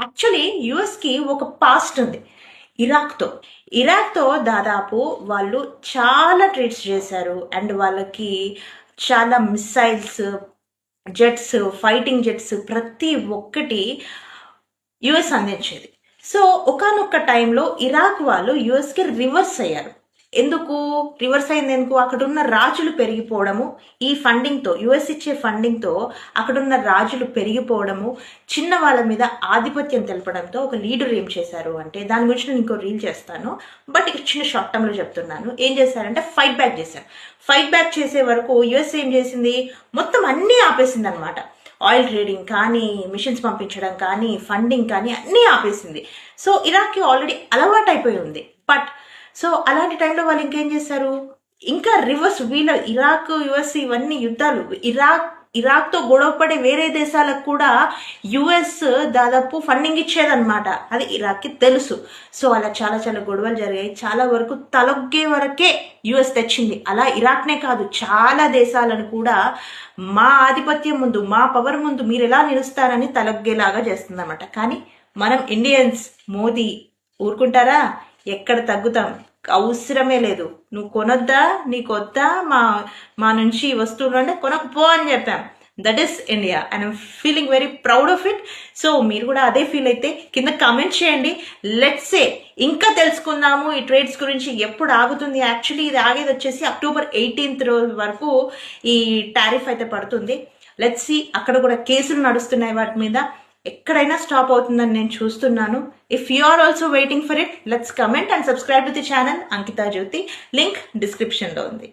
Actually యుఎస్కి ఒక past ఉంది ఇరాక్తో. ఇరాక్తో దాదాపు వాళ్ళు చాలా ట్రీట్స్ చేశారు అండ్ వాళ్ళకి చాలా మిసైల్స్, జెట్స్, ఫైటింగ్ జెట్స్ ప్రతి ఒక్కటి యుఎస్ అందించేది. సో ఒకానొక టైంలో ఇరాక్ వాళ్ళు యుఎస్కి రివర్స్ అయ్యారు. ఎందుకు రివర్స్ అయింది? ఎందుకు? అక్కడున్న రాజులు పెరిగిపోవడము, ఈ ఫండింగ్తో, యుఎస్ ఇచ్చే ఫండింగ్తో అక్కడున్న రాజులు పెరిగిపోవడము, చిన్న వాళ్ళ మీద ఆధిపత్యం తెలపడంతో ఒక లీడర్ ఏం చేశారు అంటే, దాని గురించి నేను ఇంకో రీల్ చేస్తాను, బట్ ఇక చిన్న షార్ట్ టర్మ్లో చెప్తున్నాను. ఏం చేశారంటే ఫైట్ బ్యాక్ చేశారు. ఫైట్ బ్యాక్ చేసే వరకు యుఎస్ ఏం చేసింది, మొత్తం అన్నీ ఆపేసింది అనమాట. ఆయిల్ ట్రేడింగ్ కానీ, మిషన్స్ పంపించడం కానీ, ఫండింగ్ కానీ అన్నీ ఆపేసింది. సో ఇరాక్కి ఆల్రెడీ అలవాటు అయిపోయి ఉంది. బట్ సో అలాంటి టైంలో వాళ్ళు ఇంకేం చేశారు, ఇంకా రివర్స్, వీళ్ళ ఇరాక్ యుఎస్ ఇవన్నీ యుద్ధాలు, ఇరాక్తో గొడవపడే వేరే దేశాలకు కూడా యుఎస్ దాదాపు ఫండింగ్ ఇచ్చేదన్నమాట. అది ఇరాక్కి తెలుసు. సో అలా చాలా చాలా గొడవలు జరిగాయి. చాలా వరకు తలొగ్గే వరకే యుఎస్ తెచ్చింది. అలా ఇరాక్నే కాదు, చాలా దేశాలను కూడా మా ఆధిపత్యం ముందు, మా పవర్ ముందు మీరు ఎలా నిలుస్తారని తలొగ్గేలాగా చేస్తుంది అనమాట. కానీ మనం ఇండియన్స్, మోదీ ఊరుకుంటారా? ఎక్కడ తగ్గుతాం? అవసరమే లేదు. నువ్వు కొనొద్దా, నీకు వద్దా, మా నుంచి వస్తువులు అంటే కొనకపో అని చెప్పాం. That is India and I'm feeling very proud of it. So మీరు కూడా అదే ఫీల్ అయితే కింద కామెంట్ చేయండి. లెట్స్ సే ఇంకా తెలుసుకుందాము ఈ ట్రేడ్స్ గురించి, ఎప్పుడు ఆగుతుంది. యాక్చువల్లీ ఇది ఆగేది వచ్చేసి అక్టోబర్ 18th రోజు వరకు ఈ టారిఫ్ అయితే పడుతుంది. లెట్స్ సీ, అక్కడ కూడా కేసులు నడుస్తున్నాయి వాటి మీద. ఎక్కడైనా స్టాప్ అవుతుందని నేను చూస్తున్నాను. If you are also waiting for it, let's comment and subscribe to the channel Ankita Jyoti. Link డిస్క్రిప్షన్లో ఉంది.